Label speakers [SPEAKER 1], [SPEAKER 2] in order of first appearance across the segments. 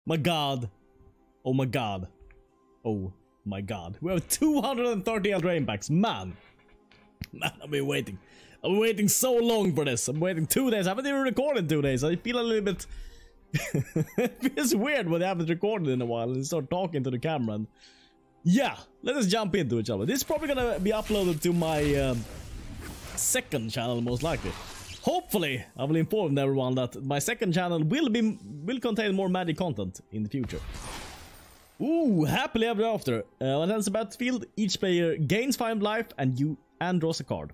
[SPEAKER 1] My god. Oh my god. Oh my god. We have 230 Eldraine packs. Man, I've been waiting. I've been waiting so long for this. I'm waiting 2 days. I haven't even recorded 2 days. I feel a little bit... it feels weird when I haven't recorded in a while and start talking to the camera. And yeah, let us jump into each other. This is probably gonna be uploaded to my second channel, most likely. Hopefully, I will inform everyone that my second channel will contain more Magic content in the future. Ooh, happily ever after. When it ends the battlefield, each player gains 5 life and draws a card.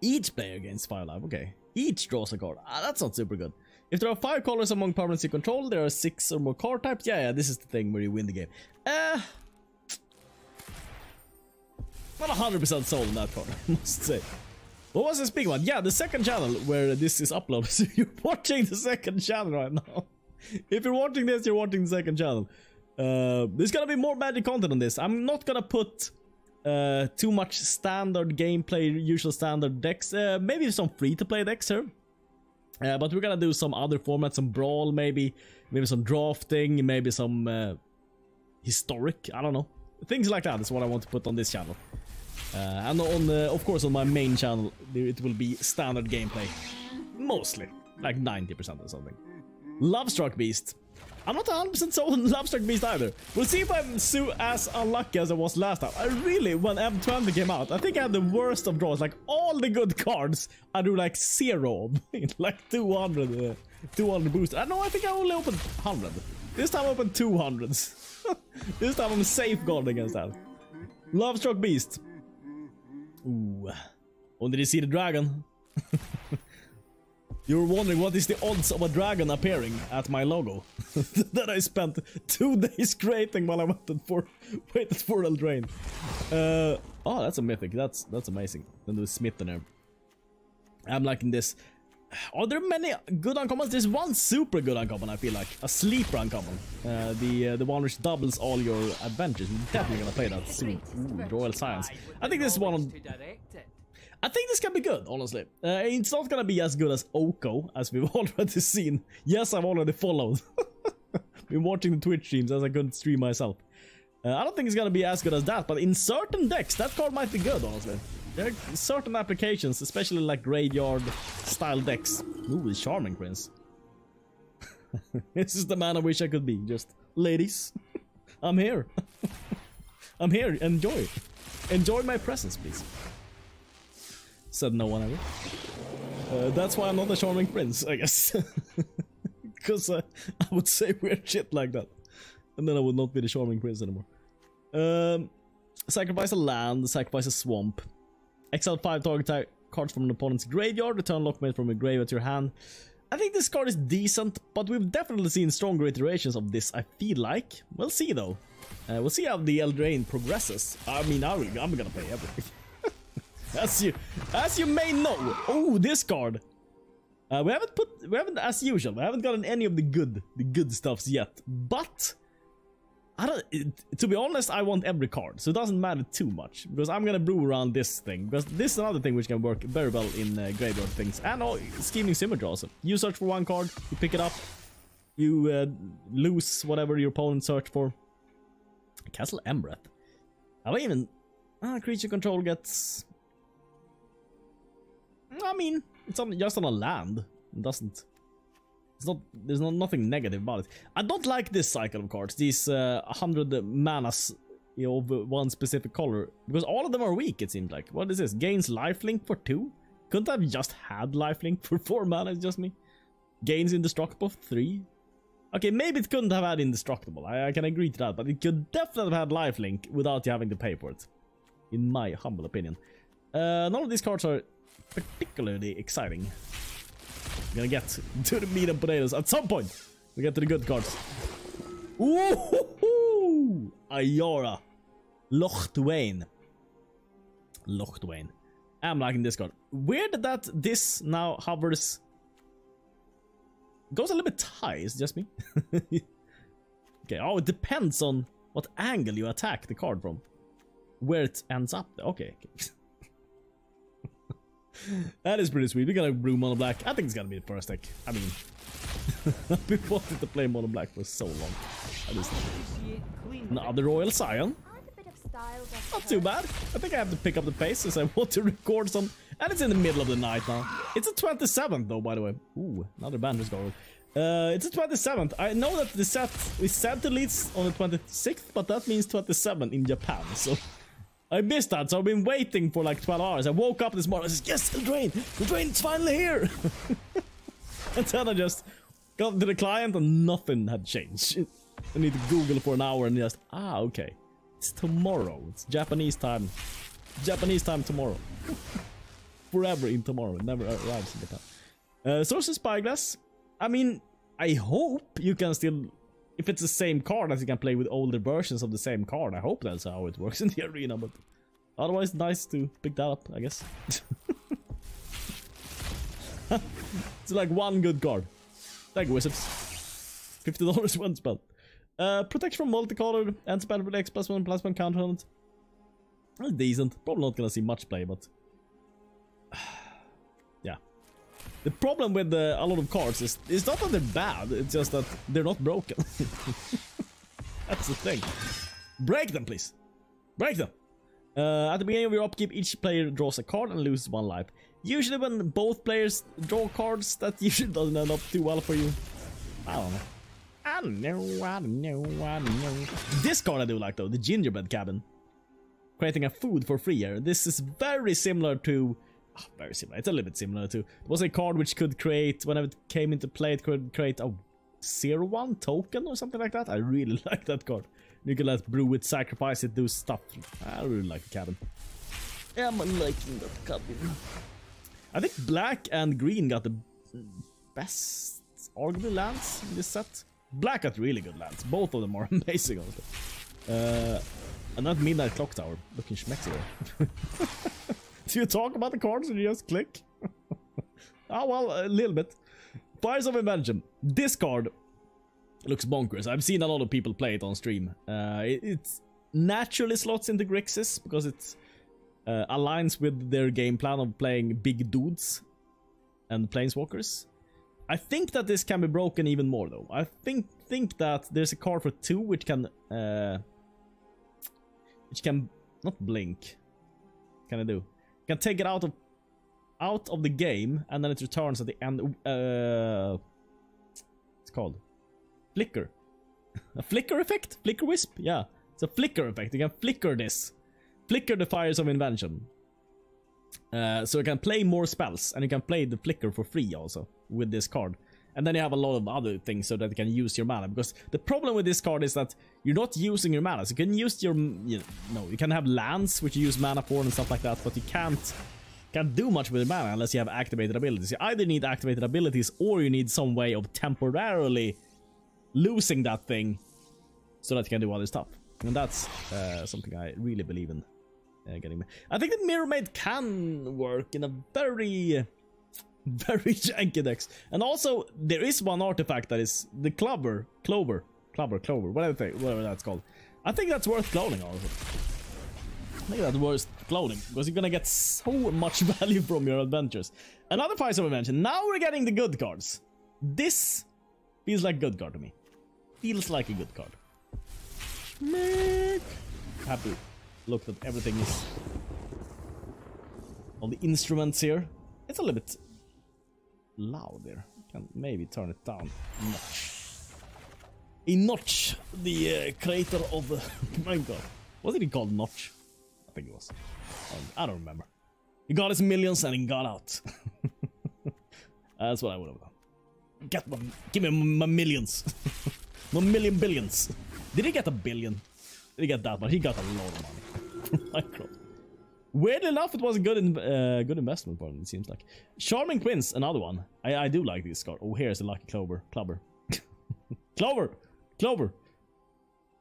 [SPEAKER 1] Each player gains 5 life, okay. Each draws a card. That's not super good. If there are 5 colors among permanents you control, there are 6 or more card types. Yeah, this is the thing where you win the game. Not 100% sold on that card, I must say. What was I speaking about? Yeah, the second channel where this is uploaded. So you're watching the second channel right now. If you're watching this, you're watching the second channel. There's gonna be more Magic content on this. I'm not gonna put too much standard gameplay, usual standard decks. Maybe some free-to-play decks here. But we're gonna do some other formats, some brawl, maybe some drafting, maybe some historic. I don't know, things like that is what I want to put on this channel. And on, of course, on my main channel, it will be standard gameplay, mostly, like 90% or something. Lovestruck Beast. I'm not 100% sold on Lovestruck Beast either. We'll see if I'm as unlucky as I was last time. I really, when M20 came out, I think I had the worst of draws. Like, all the good cards, I drew like 0 of. Like 200 boosts. I know, I think I only opened 100. This time I opened 200s. This time I'm safeguarded against that. Lovestruck Beast. Ooh. Oh, did you see the dragon? You're wondering what is the odds of a dragon appearing at my logo that I spent 2 days creating while I waited for Eldraine. Oh, that's a mythic. That's amazing. Then there's Smith in there. I'm liking this. Are there many good uncommons? There's one super good uncommon, I feel like. A sleeper uncommon. The one which doubles all your adventures. We're definitely gonna play that soon. Ooh, Royal Science. I think this is one of... I think this can be good, honestly. It's not gonna be as good as Oko, as we've already seen. Yes, I've already followed. Been watching the Twitch streams as I couldn't stream myself. I don't think it's gonna be as good as that, but in certain decks, that card might be good, honestly. There are certain applications, especially like graveyard-style decks. Ooh, the Charming Prince. This is the man I wish I could be. Just, ladies, I'm here. I'm here, enjoy. Enjoy my presence, please. Said no one ever. That's why I'm not a Charming Prince, I guess. Because I would say weird shit like that. And then I would not be the Charming Prince anymore. Sacrifice a land, sacrifice a swamp. Exile 5 target cards from an opponent's graveyard, return Lockmate from a graveyard to your hand. I think this card is decent, but we've definitely seen stronger iterations of this, I feel like. We'll see though. We'll see how the Eldraine progresses. I mean, I'm gonna play everything. As you may know. Oh, this card. We haven't, as usual, we haven't gotten any of the good stuffs yet. But to be honest, I want every card, so it doesn't matter too much because I'm gonna brew around this thing, because this is another thing which can work very well in graveyard things and scheming symmetry also. You search for one card, you pick it up, you lose whatever your opponent searched for. Castle Embrath. I don't even creature control gets. I mean, it's just on a land. It doesn't. It's not. There's nothing negative about it. I don't like this cycle of cards. These 100 manas, you know, of one specific color, because all of them are weak. It seems like. What is this? Gains lifelink for 2. Couldn't I have just had lifelink for 4 mana? It's just me. Gains indestructible for 3. Okay, maybe it couldn't have had indestructible. I can agree to that, but it could definitely have had lifelink without you having to pay for it, in my humble opinion. None of these cards are particularly exciting. I'm gonna get to the meat and potatoes at some point. We get to the good cards. Ooh, Ayora, Lochtwain. I'm liking this card. Weird that this now hovers. Goes a little bit high. It's just me. Okay. Oh, it depends on what angle you attack the card from, where it ends up. Okay. That is pretty sweet. We're gonna brew mono black. I think it's gonna be the first deck. I mean, I've been wanting to play Mono Black for so long. Another Royal Scion. Not too bad. I think I have to pick up the pace as I want to record some. And it's in the middle of the night now. It's the 27th though, by the way. Ooh, another Banner's going. It's the 27th. I know that the set is set to release on the 26th, but that means 27 in Japan. So I missed that. So I've been waiting for like 12 hours. I woke up this morning and I said, yes, Eldraine, it's finally here. And then I just got to the client and nothing had changed. I need to Google for an hour and just, okay. It's tomorrow. It's Japanese time. Japanese time tomorrow. Forever in tomorrow. It never arrives in Japan. Sources Spyglass. I mean, I hope you can still... If it's the same card as you can play with older versions of the same card. I hope that's how it works in the arena. But otherwise, nice to pick that up, I guess. It's like one good card. Thank you, Wizards. $50 one spell. Protection from multicolor and spell with X +1/+1 counter on it. That's decent. Probably not gonna see much play, but yeah. The problem with a lot of cards is it's not that they're bad, it's just that they're not broken. That's the thing. Break them, please. Break them. At the beginning of your upkeep, each player draws a card and loses 1 life. Usually when both players draw cards, that usually doesn't end up too well for you. I don't know. I don't know. This card I do like though, the Gingerbread Cabin. Creating a food for free here. This is very similar to... very similar. It's a little bit similar to... It was a card which could create, whenever it came into play, it could create a 0/1 token or something like that. I really like that card. You can let brew it, sacrifice it, do stuff. I really like the cabin. I'm liking that cabin. I think black and green got the best arguably lands in this set. Black got really good lands. Both of them are amazing, honestly. And that Midnight Clock Tower. Looking schmexy there. Do you talk about the cards or you just click? Oh, well, a little bit. Fires of Invention. This card looks bonkers. I've seen a lot of people play it on stream. It's naturally slots into Grixis because it aligns with their game plan of playing big dudes and planeswalkers. I think that this can be broken even more though. I think that there's a card for 2 which can not blink. What can I do? Can take it out of the game and then it returns at the end. It's called flicker. A flicker effect? Flicker wisp? Yeah, it's a flicker effect. You can flicker this. Flicker the Fires of Invention. So you can play more spells and you can play the flicker for free also with this card. And then you have a lot of other things so that you can use your mana, because the problem with this card is that you're not using your mana. So you can use your, you can have lands which you use mana for and stuff like that, but you can't do much with your mana unless you have activated abilities. You either need activated abilities or you need some way of temporarily losing that thing so that you can do other stuff. And that's something I really believe in getting. I think that Mirror Maid can work in a very janky decks. And also, there is one artifact that is the Clover, whatever that's called. I think that's worth cloning also. I think that's worth cloning, because you're gonna get so much value from your adventures. Another Fires of Invention. Now we're getting the good cards. This feels like a good card to me. Feels like a good card. Have to look that everything is on the instruments here. It's a little bit loud there. Can maybe turn it down a notch. A notch, the creator of my god. Wasn't he called Notch? I think it was. I don't remember. He got his millions and he got out. That's what I would have done. Give me my millions. My million billions. Did he get a billion? Did he get that much? He got a lot of money. Minecraft. Weirdly enough, it was a good investment for him, it seems like. Charming Prince, another one. I do like this card. Oh, here's the lucky Clover. Clover.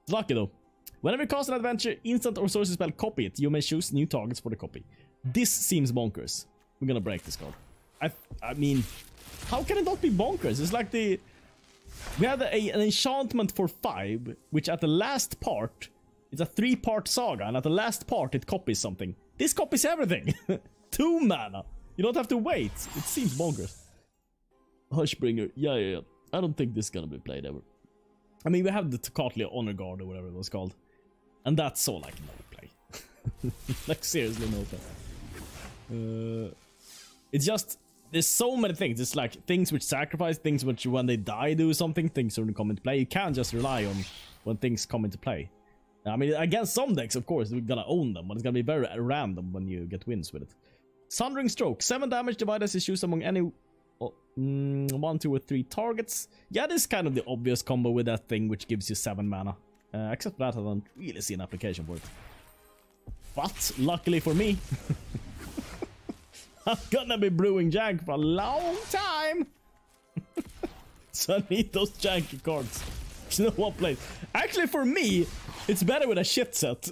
[SPEAKER 1] It's lucky though. Whenever you cast an adventure, instant or sorcery spell, copy it. You may choose new targets for the copy. This seems bonkers. We're gonna break this card. I mean, how can it not be bonkers? It's like we had an enchantment for 5, which at the last part, it's a 3-part saga, and at the last part it copies something. This copies everything. 2 mana. You don't have to wait. It seems bonkers. Hushbringer. Yeah. I don't think this is gonna be played ever. I mean, we have the Tocatli Honor Guard or whatever it was called. And that's all I can never play. Like, seriously, no play. It's just, there's so many things. It's like things which sacrifice, things which when they die do something, things when they come into play. You can't just rely on when things come into play. I mean, against some decks, of course, we're gonna own them, but it's gonna be very random when you get wins with it. Sundering Stroke, 7 damage divided as you choose among any 1, 2, or 3 targets. Yeah, this is kind of the obvious combo with that thing which gives you 7 mana. Except for that, I don't really see an application for it. But, luckily for me, I'm gonna be brewing jank for a long time. So I need those janky cards. There's no one plays. Actually, for me, it's better with a shit set.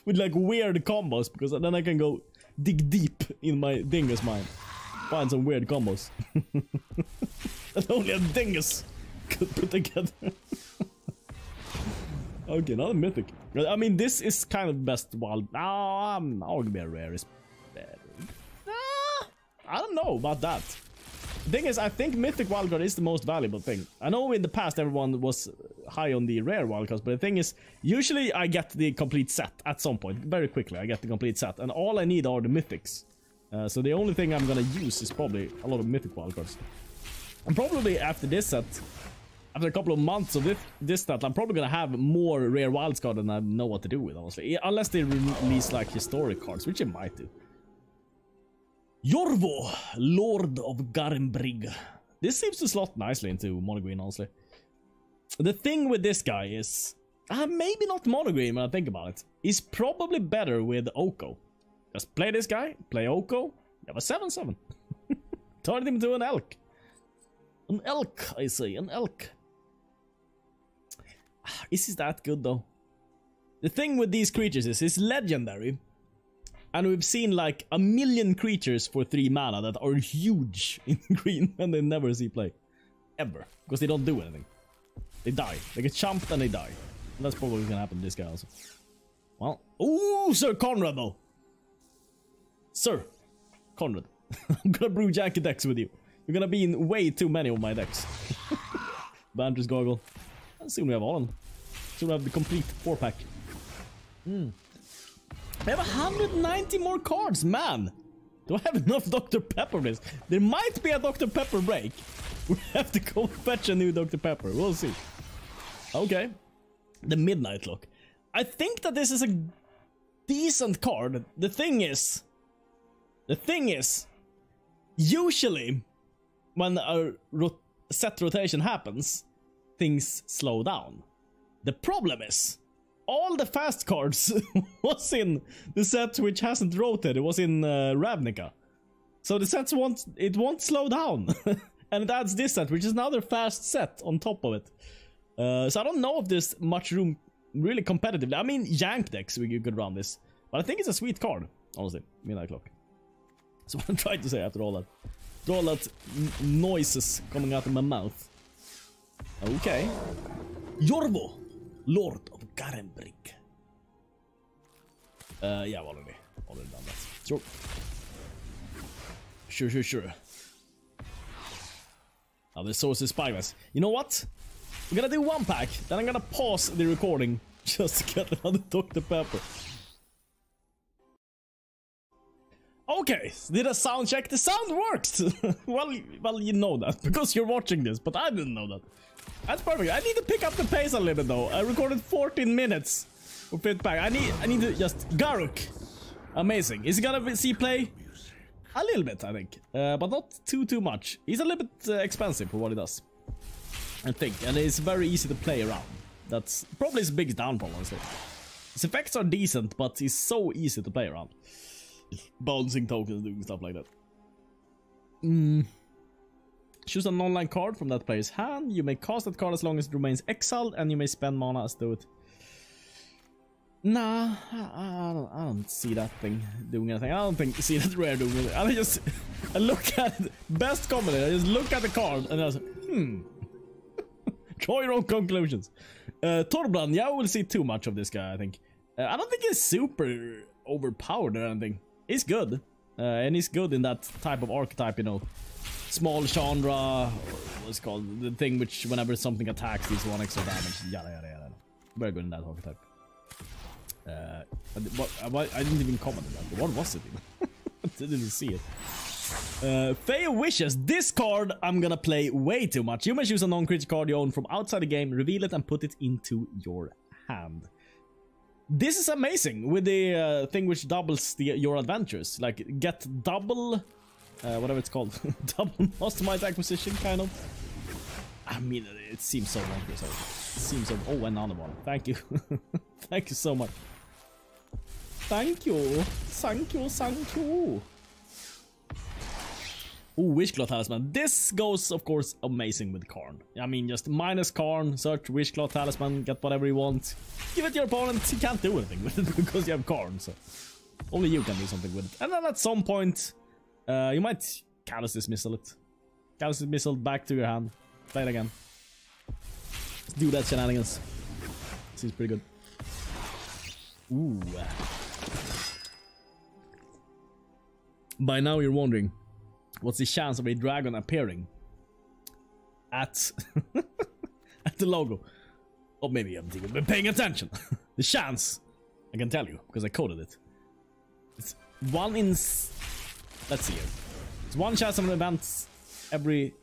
[SPEAKER 1] With like weird combos, because then I can go dig deep in my dingus mind. Find some weird combos. That only a dingus could put together. Okay, not a mythic. I mean, this is kind of best wild. Arguably a rare is better. I don't know about that. The thing is, I think mythic wildcard is the most valuable thing. I know in the past everyone was high on the rare wildcards, but the thing is, usually I get the complete set at some point. Very quickly, I get the complete set, and all I need are the mythics. So the only thing I'm gonna use is probably a lot of mythic wildcards. And probably after this set, after a couple of months of this set, I'm probably gonna have more rare wildcard than I know what to do with, honestly. Unless they release like historic cards, which they might do. Yorvo, Lord of Garenbrig. This seems to slot nicely into mono green, honestly. The thing with this guy is, maybe not mono green when I think about it. He's probably better with Oko. Just play this guy, play Oko, you have a 7/7. Turn him into an elk. An elk, I say, an elk. Is he that good though? The thing with these creatures is, he's legendary. And we've seen like 1,000,000 creatures for 3 mana that are huge in green and they never see play. Ever. Because they don't do anything. They die. They get chumped and they die. And that's probably gonna happen to this guy also. Well, ooh, Sir Conrad though. Sir Conrad. I'm gonna brew janky decks with you. You're gonna be in way too many of my decks. Banter's Gargle. And soon we have all of them. Soon we have the complete 4-pack. I have 190 more cards, man! Do I have enough Dr. Pepper for this? There might be a Dr. Pepper break. We have to go fetch a new Dr. Pepper. We'll see. Okay. The Midnight Clock. I think that this is a decent card. The thing is, usually, when a set rotation happens, things slow down. The problem is, all the fast cards was in the set which hasn't rotated. It was in Ravnica. So the sets won't slow down. And it adds this set, which is another fast set on top of it. So I don't know if there's much room really competitively. I mean, Yank decks you could run this. But I think it's a sweet card, honestly. Midnight Clock. That's what I'm trying to say after all that. After all that noises coming out of my mouth. Okay. Yorvo, Lord of Garenbrig. Yeah, I've already done that. Sure. Now the source is Spyglass. You know what? We're gonna do 1 pack, then I'm gonna pause the recording just to get another Dr. Pepper. Okay, did a sound check? The sound works! well, you know that, because you're watching this, but I didn't know that. That's perfect. I need to pick up the pace a little bit though. I recorded 14 minutes for 5th pack. I need to just... Garuk! Amazing. Is he gonna see play? A little bit, I think. But not too much. He's a little bit expensive for what he does, I think. And it's very easy to play around. That's probably his biggest downfall, honestly. His effects are decent, but he's so easy to play around. Bouncing tokens, doing stuff like that. Choose an online card from that player's hand. You may cast that card as long as it remains exiled, and you may spend mana as though it... Nah, I don't see that thing doing anything. I don't see that rare doing anything. I look at it, best combinator, I just look at the card, and I was draw your own conclusions. Torbran, yeah, we'll see too much of this guy, I think. I don't think he's super overpowered or anything. He's good. And he's good in that type of archetype, you know. small Chandra, what's it called? The thing which whenever something attacks deals 1 extra damage. Yada yada yada. Very good in that archetype. I didn't even comment on that. What was it even? I didn't even see it. Fair Wishes. This card I'm gonna play way too much. You may choose a non-critical card you own from outside the game, reveal it, and put it into your hand. This is amazing with the thing which doubles your adventures. Like, get double, whatever it's called, double mastermind acquisition, kind of. I mean, it seems so long. It seems so. Oh, another one. Thank you. Thank you so much. Thank you. Thank you. Thank you. Ooh, Wishclaw Talisman. This goes, of course, amazing with Karn. I mean, just minus Karn, search Wishclaw Talisman, get whatever you want. Give it to your opponent, he can't do anything with it because you have Karn, so only you can do something with it. And then at some point, you might Callous Dismissal it. Callous Dismissal back to your hand. Play it again. Let's do that shenanigans. Seems pretty good. Ooh. By now you're wondering, what's the chance of a dragon appearing at at the logo? Or maybe you haven't even been paying attention. The chance, I can tell you, because I coded it. It's 1 in... Let's see here. It's 1 chance of an event every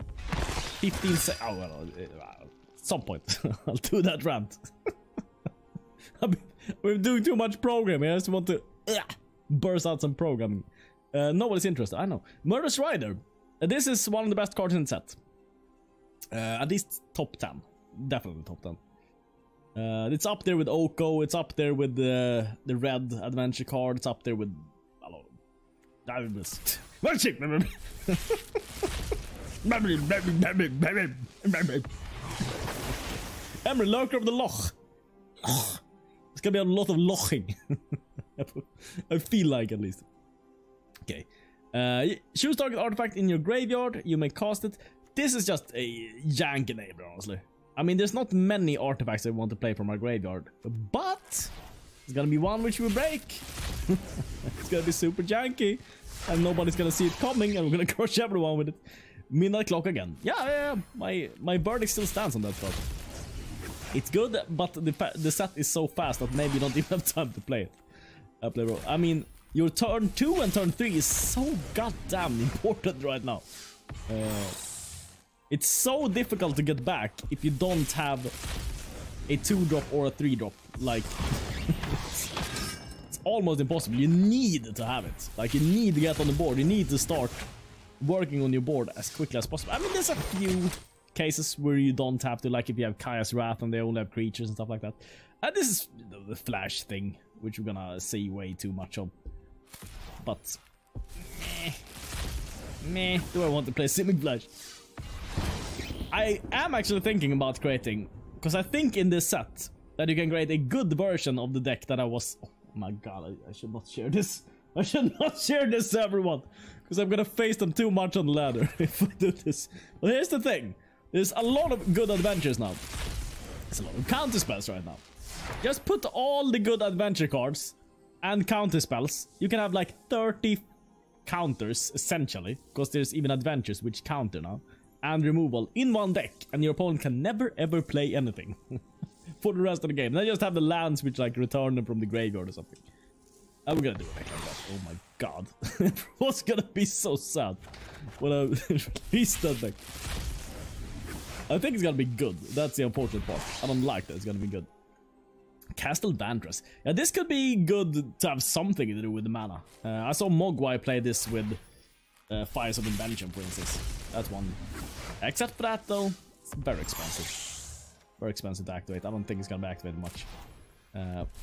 [SPEAKER 1] 15 seconds. Oh, well, at some point. I'll do that rant. We're doing too much programming. I just want to burst out some programming. Nobody's interested, I know. Murderous Rider. This is one of the best cards in the set. At least top 10. Definitely top 10. It's up there with Oko. It's up there with the red adventure card. It's up there with... Hello. Emery, Lurker of the Loch. It's gonna be a lot of loching. I feel like, at least. Okay. Choose target artifact in your graveyard. You may cast it. This is just a janky neighbor, honestly. I mean, there's not many artifacts I want to play from our graveyard, but it's gonna be one which we break. It's gonna be super janky, and nobody's gonna see it coming, and we're gonna crush everyone with it. Midnight Clock again. Yeah. My verdict still stands on that part. It's good, but the set is so fast that maybe you don't even have time to play it. I mean, your turn 2 and turn 3 is so goddamn important right now. It's so difficult to get back if you don't have a 2-drop or a 3-drop. Like, it's almost impossible. You need to have it. Like, you need to get on the board. You need to start working on your board as quickly as possible. I mean, there's a few cases where you don't have to, like if you have Kaya's Wrath and they only have creatures and stuff like that. And this is the Flash thing, which we're gonna see way too much of. But meh, do I want to play Simic Flash? I am actually thinking about creating, because I think in this set that you can create a good version of the deck that I was... Oh my god, I should not share this. I should not share this to everyone, because I'm gonna face them too much on the ladder if I do this. But here's the thing. There's a lot of good adventures now. There's a lot of counter spells right now. Just put all the good adventure cards and counter spells. You can have like 30 counters, essentially, because there's even adventures which counter now, and removal in one deck, and your opponent can never ever play anything for the rest of the game. They just have the lands which like return them from the graveyard or something. And we're gonna do a deck like that. Oh my god. Everyone's gonna be so sad when I release that deck. I think it's gonna be good. That's the unfortunate part. I don't like that it's gonna be good. Castle Vantress. Yeah, this could be good to have something to do with the mana. I saw Mogwai play this with Fires of Invention, for instance. That's one. Except for that, though, it's very expensive. Very expensive to activate. I don't think it's gonna be activated much.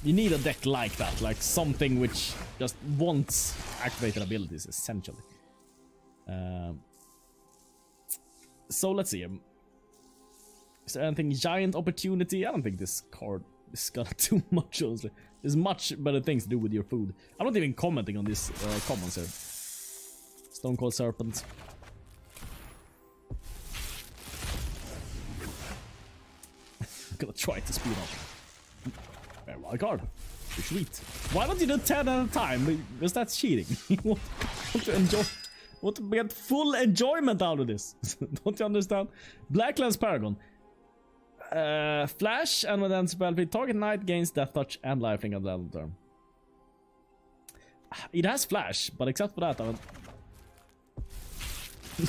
[SPEAKER 1] You need a deck like that, like something which just wants activated abilities, essentially. So let's see. Is there anything giant opportunity? I don't think this card is gonna do much, honestly. There's much better things to do with your food. I'm not even commenting on this comments here. Stone Cold Serpent. I'm gonna try to speed up. Very wild card. Sweet. Why don't you do 10 at a time? Because that's cheating. You want to enjoy. Want to get full enjoyment out of this. Don't you understand? Blacklands Paragon. Flash and when ends spell target knight gains death touch and lifelink at the end of the turn. It has flash, but except for that,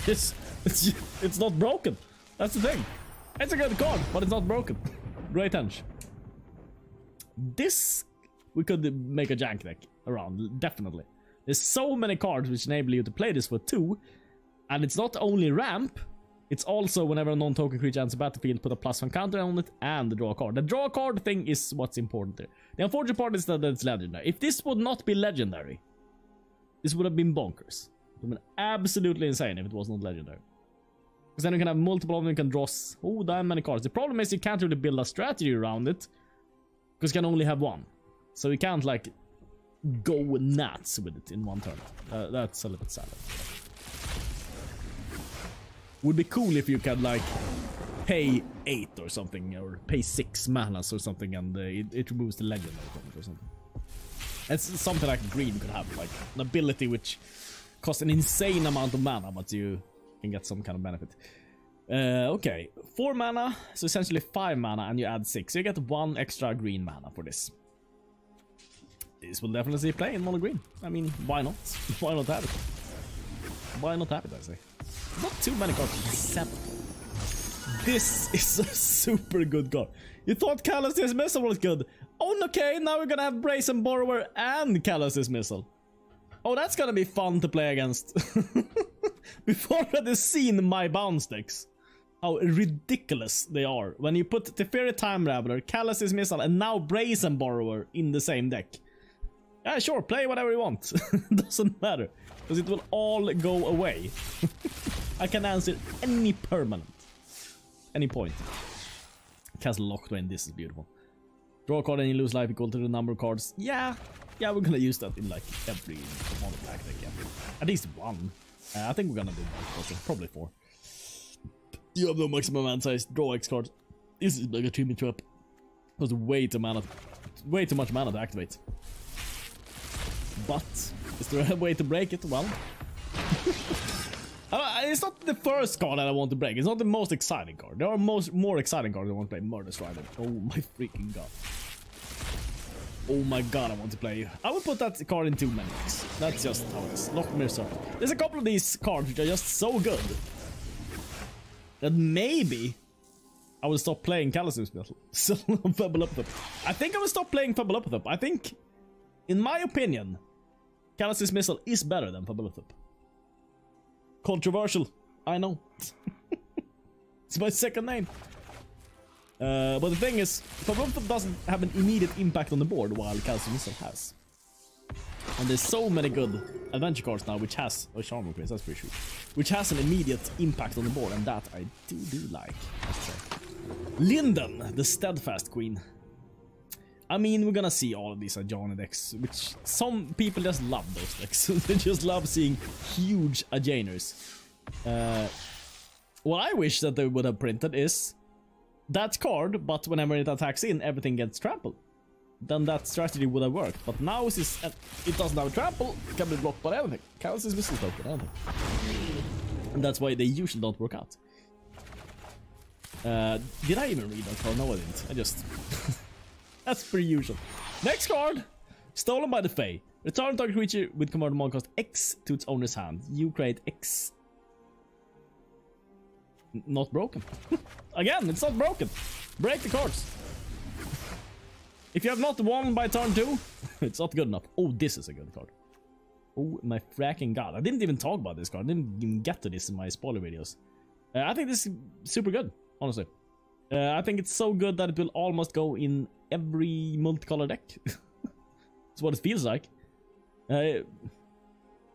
[SPEAKER 1] it's not broken. That's the thing. It's a good card, but it's not broken. Great henge. This we could make a jank deck around, definitely. There's so many cards which enable you to play this for 2, and it's not only ramp, it's also whenever a non-token creature enters the battlefield, put a +1 counter on it and draw a card. The draw a card thing is what's important there. The unfortunate part is that it's legendary. If this would not be legendary, this would have been bonkers. It would have been absolutely insane if it was not legendary. Because then you can have multiple of them, you can draw damn many cards. The problem is you can't really build a strategy around it, because you can only have one. So you can't like go nuts with it in one turn. That's a little bit sad. Would be cool if you could like pay 8 or something, or pay 6 manas or something, and it removes the legend or something. It's something like green could have, like an ability which costs an insane amount of mana, but you can get some kind of benefit. Okay, 4 mana, so essentially 5 mana, and you add 6, so you get 1 extra green mana for this. This will definitely see play in mono green. I mean, why not? Why not have it? Why not have it, I say? Not too many cards. 7. This is a super good card. You thought Callous Dismissal was good. Oh, okay, now we're gonna have Brazen Borrower and Callous Dismissal. Oh, that's gonna be fun to play against. We've already seen my bounce decks. How ridiculous they are. When you put Teferi Time Raveler, Callous Dismissal, and now Brazen Borrower in the same deck. Yeah, sure, play whatever you want. Doesn't matter. Because it will all go away. I can answer any permanent. Any point. Castle Lockdwain, this is beautiful. Draw a card and you lose life equal to the number of cards. Yeah, we're gonna use that in like every mono black deck. Yeah. At least 1. I think we're gonna do that. Probably 4. You have no maximum hand size. Draw X cards. This is like a 2-me trap. It was way too much mana to activate. But is there a way to break it? Well, it's not the first card that I want to break. It's not the most exciting card. There are more exciting cards I want to play. Murder Strider. Oh my freaking god. Oh my god, I want to play. I will put that card in 2 menus. That's just how it is. Lockmere Serpent. There's a couple of these cards which are just so good that maybe I will stop playing Callous Dismissal. So Fable Up. I think I will stop playing Fable Up. I think, in my opinion, Callous Dismissal is better than Fable Up. Controversial, I know. It's my second name. But the thing is, Fable Up doesn't have an immediate impact on the board, while Callous Dismissal has. And there's so many good adventure cards now, which has a Charm Quiz, that's pretty sure, which has an immediate impact on the board, and that I do like. Linden, the Steadfast Queen. I mean, we're gonna see all of these Ajani decks, which some people just love those decks. They just love seeing huge Ajaners. What I wish that they would have printed is that card, but whenever it attacks in, everything gets trampled. Then that strategy would have worked. But now it doesn't have a trample, it can be blocked by anything. Callous Dismissal token, anything. And that's why they usually don't work out. Did I even read that card? No, I didn't. I just... That's pretty usual. Next card! Stolen by the Fae. Return target creature with converted mana cost X to its owner's hand. You create X. Not broken. Again, it's not broken. Break the cards. If you have not won by turn 2, it's not good enough. Oh, this is a good card. Oh my fracking god. I didn't even talk about this card. I didn't even get to this in my spoiler videos. I think this is super good, honestly. I think it's so good that it will almost go in every multicolor deck. That's what it feels like. If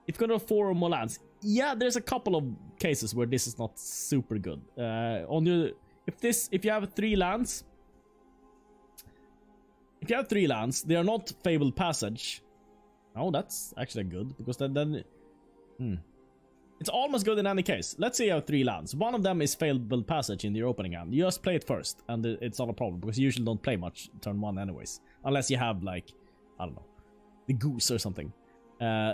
[SPEAKER 1] you're gonna have 4 or more lands, yeah, there's a couple of cases where this is not super good. If you have 3 lands, they are not Fabled Passage. Oh, that's actually good, because then it's almost good in any case. Let's say you have 3 lands. One of them is Fabled Passage in your opening hand. You just play it first, and it's not a problem, because you usually don't play much turn 1 anyways. Unless you have, like, I don't know, the Goose or something.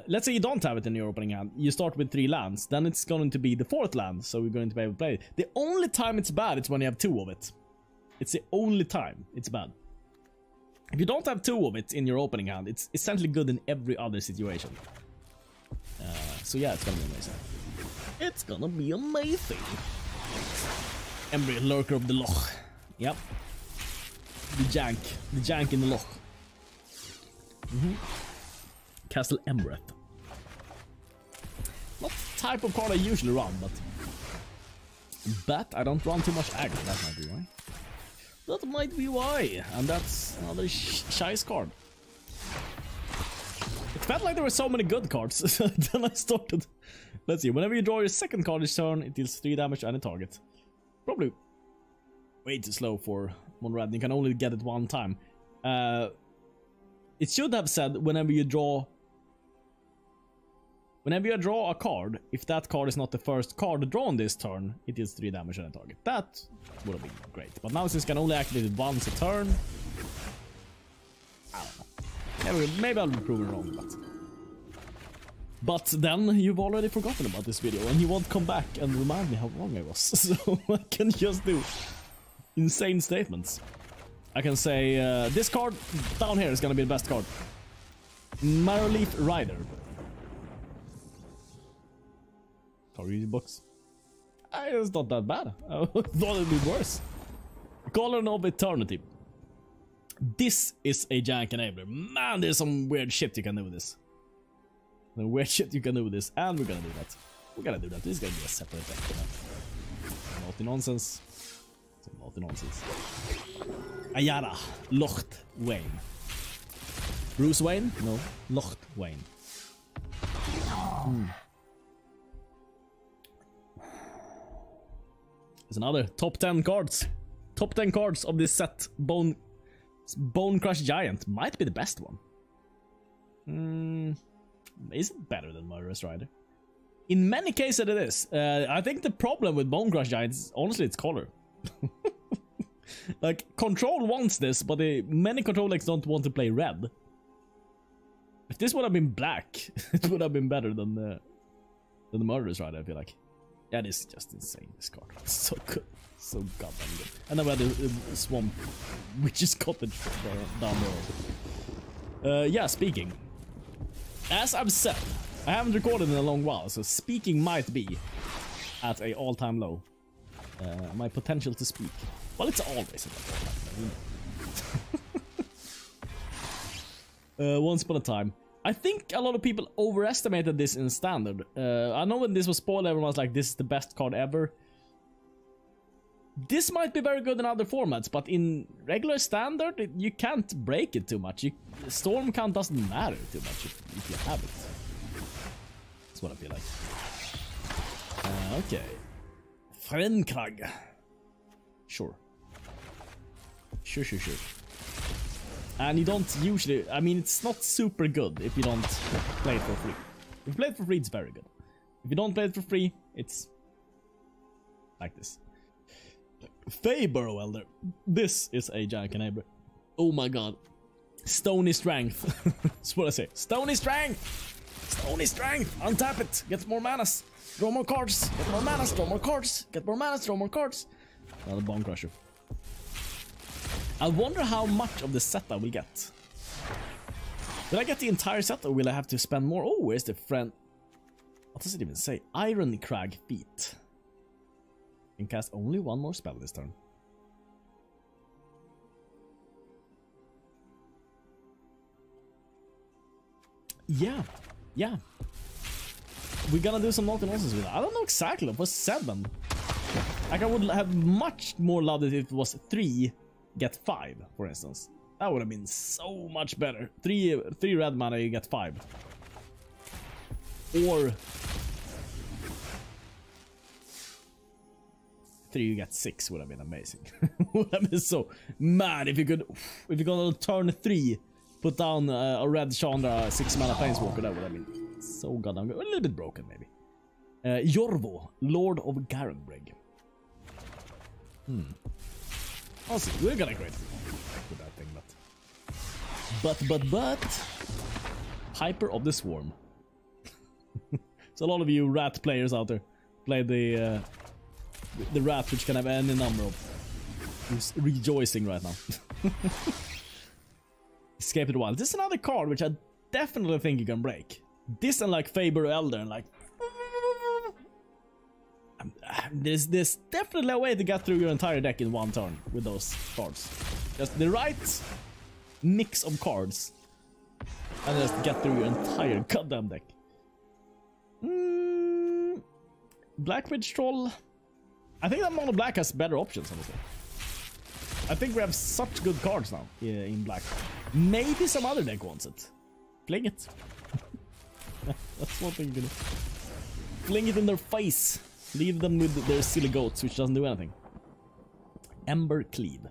[SPEAKER 1] Let's say you don't have it in your opening hand. You start with 3 lands. Then it's going to be the 4th land. So we're going to be able to play it. The only time it's bad is when you have 2 of it. It's the only time it's bad. If you don't have 2 of it in your opening hand, it's essentially good in every other situation. So yeah, it's gonna be amazing. It's gonna be amazing. Embryo, Lurker of the Loch. Yep. The jank in the Loch. Castle Embreth. Not the type of card I usually run, but I don't run too much aggro. That might be why. That might be why. And that's another Shice card. It felt like there were so many good cards. Then I started. Let's see. Whenever you draw your second card this turn, it deals 3 damage to any target. Probably way too slow for one red. You can only get it 1 time. It should have said whenever you draw a card, if that card is not the first card drawn this turn, it deals 3 damage on a target. That would have been great. But now since it can only activate it once a turn, I don't know. Maybe I'll be proven wrong, but then you've already forgotten about this video and you won't come back and remind me how wrong I was. So I can just do insane statements. I can say this card down here is gonna be the best card. Marrowleaf Rider. Read books. It's not that bad. I thought it'd be worse. Color of Eternity. This is a jank enabler. Man, there's some weird shit you can do with this. The weird shit you can do with this, and we're gonna do that. We're gonna do that. This is gonna be a separate deck. Naughty nonsense. Some naughty nonsense. Ayara. Locht Wayne. Bruce Wayne? No. Locht Wayne. There's another top 10 cards. Top 10 cards of this set. Bone Crush Giant might be the best one. Is it better than Murderous Rider? In many cases it is. I think the problem with Bone Crush Giant is honestly its color. Like, Control wants this, but many Control decks don't want to play red. If this would have been black, it would have been better than the Murderous Rider, I feel like. Yeah, this is just insane, this card. It's so good. So goddamn good. And then we had the Swamp Witch's Cottage down there. Yeah, speaking. As I've said, I haven't recorded in a long while, so speaking might be at an all-time low. My potential to speak. Well, it's always at all-time low. Once upon a time. I think a lot of people overestimated this in Standard. I know when this was spoiled, everyone was like, this is the best card ever. This might be very good in other formats, but in regular Standard, you can't break it too much. Storm count doesn't matter too much if you have it. That's what I feel like. Okay. Frenkrag. Sure. Sure. And you don't usually... I mean, it's not super good if you don't play it for free. If you play it for free, it's very good. If you don't play it for free, it's... like this. Fey Burrow Elder. This is a jank enabler. Oh my god. Stony Strength. That's what I say. Stony Strength! Stony Strength! Untap it! Get more manas! Draw more cards! Get more manas! Draw more cards! Get more manas! Draw more cards! Another Bone Crusher. I wonder how much of the set I will get. Will I get the entire set or will I have to spend more? Oh, where's the friend? What does it even say? Iron Crag Feet. Can cast only 1 more spell this turn. Yeah. We're gonna do some naughty nonsense with it. I don't know exactly. It was 7. Like, I would have much more loved it if it was 3. Get 5, for instance. That would have been so much better. 3 red mana, you get 5. Or 3, you get 6 would have been amazing. Would have been so mad if you could on turn 3 put down a red Chandra 6 mana Planeswalker. That would have been so goddamn good. A little bit broken, maybe. Yorvo, Lord of Garenbrig. I'll see. We're gonna create with that thing, but Piper of the Swarm. So a lot of you rat players out there play the rat, which can have any number of. Who's rejoicing right now. Escape to the Wild. This is another card which I definitely think you can break. This and like Faber Elder and like. There's definitely a way to get through your entire deck in one turn with those cards. Just the right mix of cards. And just get through your entire goddamn deck. Blackridge Troll. I think that Mono Black has better options, honestly. I think we have such good cards now in black. Maybe some other deck wants it. Fling it. That's one thing you can do. Fling it in their face. Leave them with their silly goats, which doesn't do anything. Ember Cleave.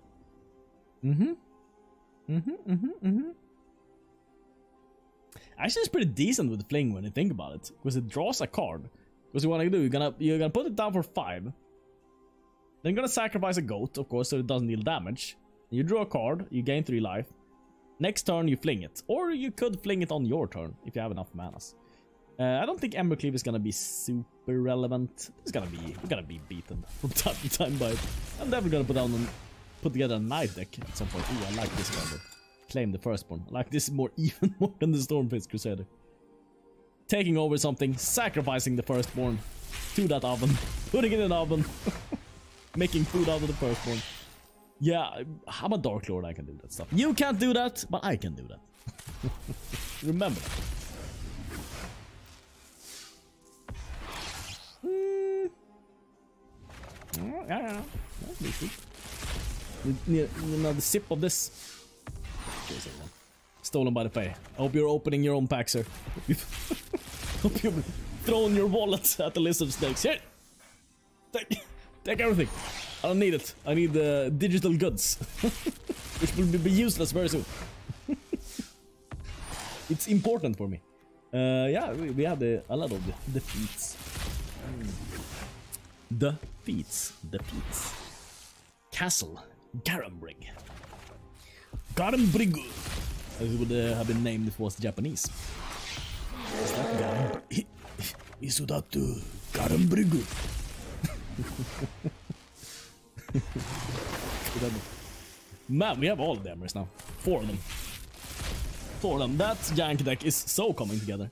[SPEAKER 1] Actually, it's pretty decent with Fling when you think about it, because it draws a card. Because you want to do, you're gonna put it down for 5. Then you're gonna sacrifice a goat, of course, so it doesn't deal damage. You draw a card, you gain 3 life. Next turn, you fling it, or you could fling it on your turn if you have enough manas. I don't think Embercleave is gonna be super relevant. We're gonna be beaten from time to time by it. I'm definitely gonna put together a Knight deck at some point. Ooh, I like this one. Claim the firstborn. I like this even more than the Stormface Crusader. Taking over something, sacrificing the firstborn to that oven, putting it in an oven, making food out of the firstborn. Yeah, I'm a Dark Lord, I can do that stuff. You can't do that, but I can do that. Remember that. Yeah. You need another sip of this. Stolen by the Fae. I hope you're opening your own pack, sir. Hope you've thrown your wallet at the lizard snakes. Here! Take everything. I don't need it. I need the digital goods. Which will be useless very soon. It's important for me. Yeah, we had a lot of defeats. Defeats. Castle Garenbrig. Garenbrig. As it would have been named if it was Japanese. Is that Garenbrig? Is that Garenbrig? Man, we have all of the Embers now. 4 of them. 4 of them. That Jank deck is so coming together.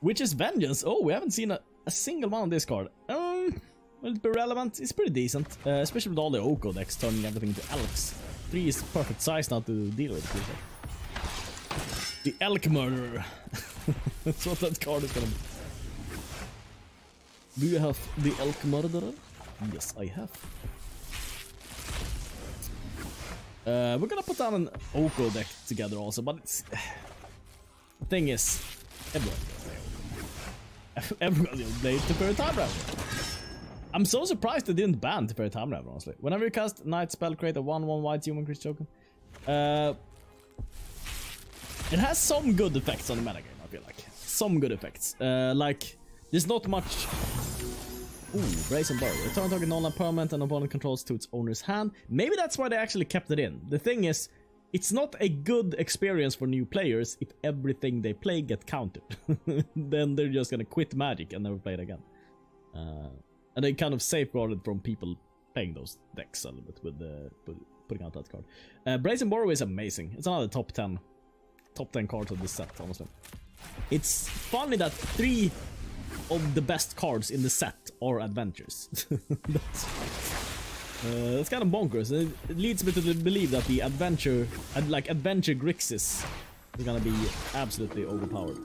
[SPEAKER 1] Witch's Vengeance. Oh, we haven't seen a single one on this card. Will it be relevant? It's pretty decent. Especially with all the Oko decks turning everything into elks. 3 is perfect size now to deal with. The Elk Murderer. That's what that card is gonna be. Do you have the Elk Murderer? Yes, I have. We're gonna put down an Oko deck together also, but it's... The thing is, everyone's gonna play Teferi Time Raveler. I'm so surprised they didn't ban Teferi Time Raveler, honestly. Whenever you cast Night Spell, create a 1/1 white human creature token. It has some good effects on the metagame, I feel like. Some good effects. Like, there's not much... Ooh, Brazen Burrow. Return target non permanent and opponent controls to its owner's hand. Maybe that's why they actually kept it in. The thing is, it's not a good experience for new players if everything they play get countered. Then they're just gonna quit Magic and never play it again. And they kind of safeguarded from people playing those decks a little bit with putting out that card. Brazen Burrow is amazing. It's another top 10 cards of this set, honestly. It's funny that 3 of the best cards in the set are adventures. That's kind of bonkers. It leads me to believe that the adventure Grixis is gonna be absolutely overpowered.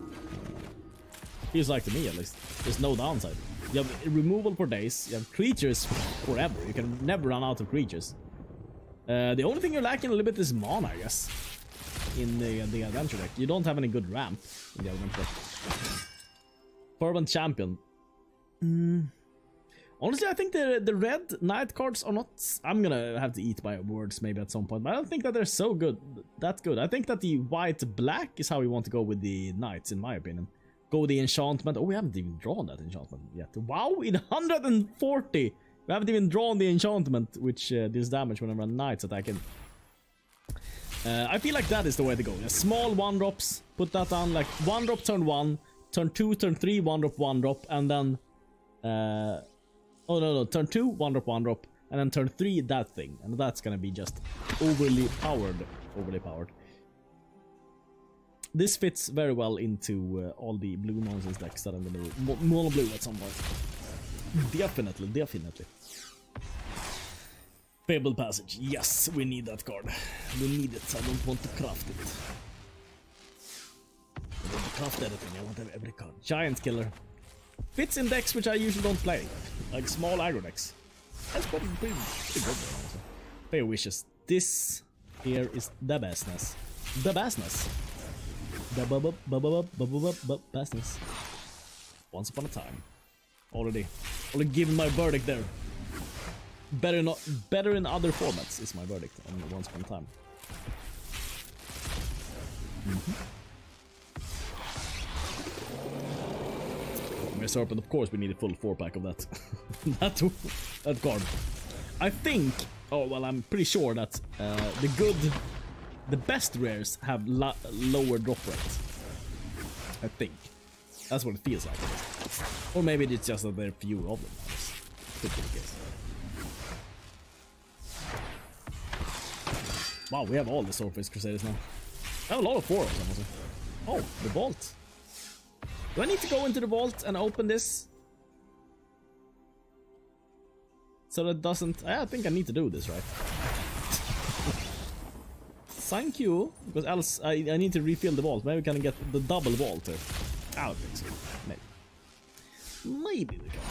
[SPEAKER 1] Feels like to me, at least. There's no downside. You have removal for days. You have creatures forever. You can never run out of creatures. The only thing you're lacking a little bit is mana, I guess. In the adventure deck. You don't have any good ramp in the adventure deck. Fervent Champion. Honestly, I think the red knight cards are not... I'm gonna have to eat my words maybe at some point, but I don't think that they're so good. That's good. I think that the white-black is how we want to go with the knights, in my opinion. Go with the enchantment. Oh, we haven't even drawn that enchantment yet. Wow, in 140! We haven't even drawn the enchantment, which deals damage whenever a knight's attacking. I feel like that is the way to go. Small 1-drops. Put that down like 1-drop turn 1. turn 2, turn 3, 1 drop, and then oh no, turn 2, 1 drop, and then turn 3 that thing, and that's gonna be just overly powered. This fits very well into all the blue nonsense decks that I'm gonna do. Mono blue at some point. Definitely. Fabled Passage. Yes, we need that card. We need it. I don't want to craft it. I don't want to craft anything. I want every card. Giant Killer. Fits in decks which I usually don't play. Like small aggro decks. That's probably pretty good also. Fair Wishes. This here is the bestness. The bestness. The bestness. Once upon a time. Already given my verdict there. Better in other formats is my verdict on Once Upon a Time. Serpent, of course we need a full 4-pack of that. that card. I think, oh well, I'm pretty sure that the best rares have lower drop rate. I think. That's what it feels like. Or maybe it's just that there are fewer of them. Could be the case. Wow, we have all the Swordface Crusaders now. I have a lot of 4 of them also. Oh, the vault. Do I need to go into the vault and open this? So that doesn't... I think I need to do this, right? Thank you. Because else I need to refill the vault. Maybe we can get the double vault here. I don't think so. Maybe we can.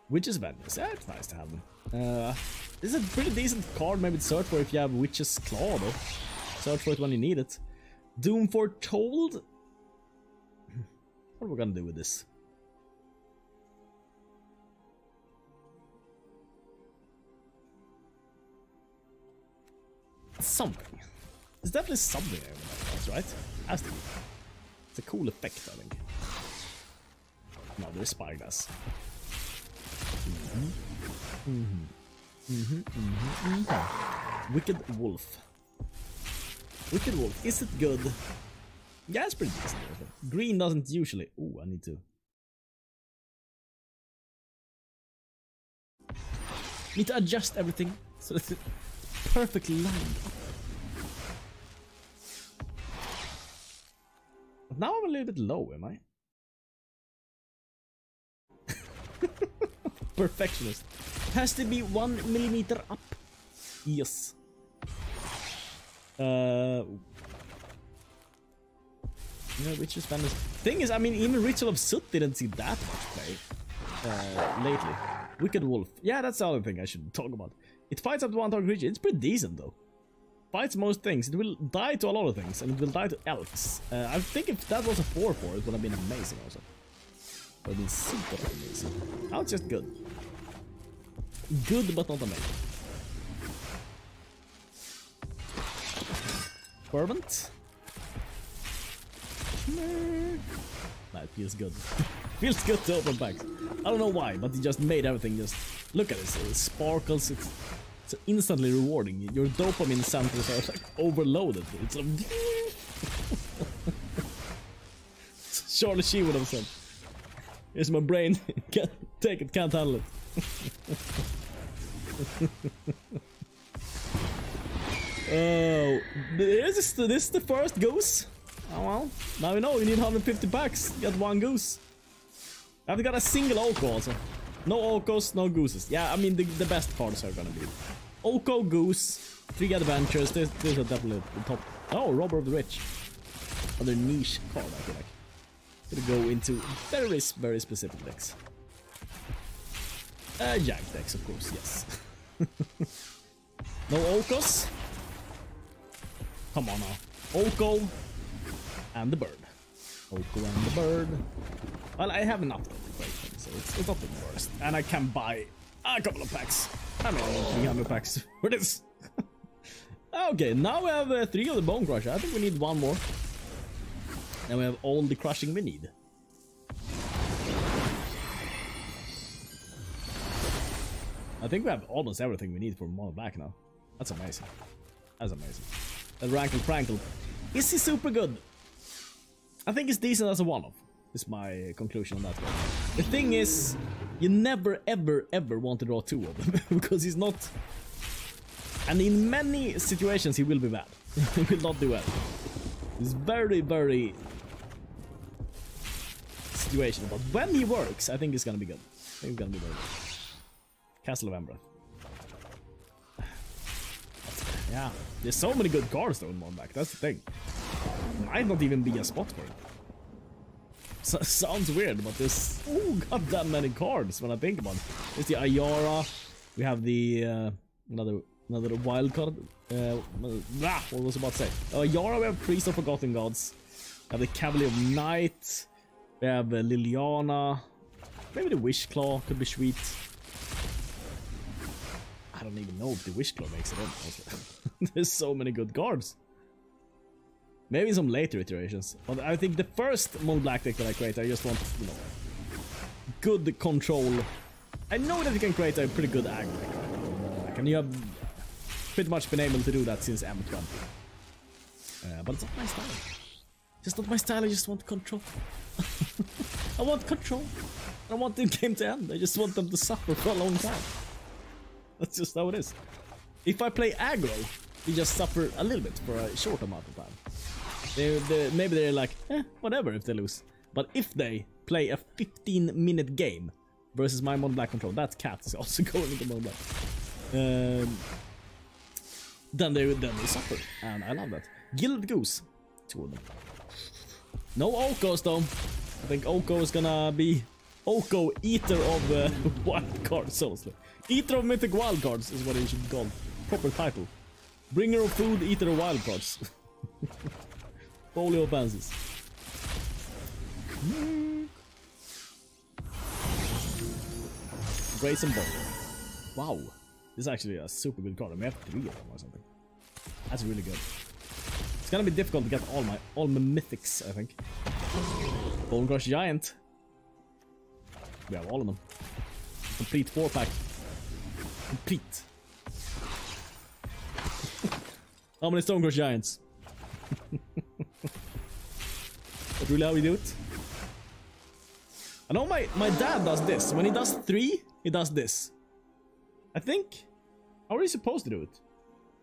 [SPEAKER 1] Witch's Vengeance. Yeah, it's nice to have them. This is a pretty decent card. Maybe search for if you have Witch's Claw though. Search for it when you need it. Doom Foretold. What are we gonna do with this? Something. There's definitely something there with that, right? Has to be. It's a cool effect, I think. No, there's Spyglass. Wicked Wolf. Wicked Wolf. Is it good? Yeah, it's pretty decent. Green doesn't usually... Ooh, I need to... Need to adjust everything so that it perfectly lined up. But now I'm a little bit low, am I? Perfectionist. Has to be 1 millimeter up. Yes. Yeah, Witch's Vengeance. Thing is, I mean, even Ritual of Soot didn't see that much play lately. Wicked Wolf. Yeah, that's the other thing I should talk about. It fights up to 1 target creature. It's pretty decent though. Fights most things. It will die to a lot of things, and it will die to elves. I think if that was a 4/4, it would have been amazing also. It would have been super amazing. Now it's just good. Good, but not amazing. Fervent. Nah, it feels good. Feels good to open packs. I don't know why, but it just made everything just... Look at this. It sparkles. It's instantly rewarding. Your dopamine centers are like overloaded. It's like... Charlie Sheen would have said. Here's my brain. Can't take it, can't handle it. Oh, this is the first goose. Oh well, now we know you need 150 packs. Get 1 goose. I've got a single Oko also. No Okos, no gooses. Yeah, I mean the best cards are gonna be Oko, Goose, 3 Adventures. These are definitely the top. Oh, Robber of the Rich. Another niche card, I feel like. Gonna go into very specific decks. Jag decks, of course, yes. No Okos. Come on now. Oko and the bird. Oko and the bird. Well, I have enough of the great thing, so it's not the worst. And I can buy a couple of packs. I mean, 300 packs for this. Okay, now we have 3 of the Bone Crusher. I think we need 1 more. And we have all the crushing we need. I think we have almost everything we need for mono black now. That's amazing. That's amazing. That Rankle Prankle. Is he super good? I think it's decent as a one-off. Is my conclusion on that one. The thing is, you never ever want to draw two of them because he's not. And in many situations he will be bad. He will not do well. He's very situational, but when he works, I think it's gonna be good. I think it's gonna be very good. Castle of Embereth. Yeah, there's so many good cards though in one back. That's the thing. Might not even be a spot for it. Sounds weird, but there's goddamn many cards when I think about it. There's the Ayara. We have the another wild card. What was I about to say? Ayara. We have Priest of Forgotten Gods. We have the Cavalier of Night. We have Liliana. Maybe the Wish Claw could be sweet. I don't even know if the Wish Claw makes it in. There's so many good cards. Maybe some later iterations. But I think the first mono black deck that I create, I just want, you know, good control. I know that you can create a pretty good aggro deck, and you have pretty much been able to do that since M20. But it's not my style. Just not my style, I just want control. I want control. I don't want the game to end. I just want them to suffer for a long time. That's just how it is. If I play aggro, you just suffer a little bit for a short amount of time. Maybe they're like, whatever if they lose. But if they play a 15-minute game versus my mono black control, that cat is also going into mono black. Then they suffer, and I love that. Gilded Goose, two of them. No Okos though. I think Oko is gonna be Oko, Eater of wild cards. Honestly, Eater of mythic wild cards is what he should be called. Proper title. Bringer of food, Eater of wild cards. Folio offenses. Grace and Bowl. Wow, this is actually a super good card. I may have 3 of them or something. That's really good. It's gonna be difficult to get all my mythics, I think. Bone Crush Giant. We have all of them. Complete 4-pack. Complete. How many Stone Crush Giants? That's really how we do it. I know my dad does this. When he does 3, he does this. I think. How are you supposed to do it?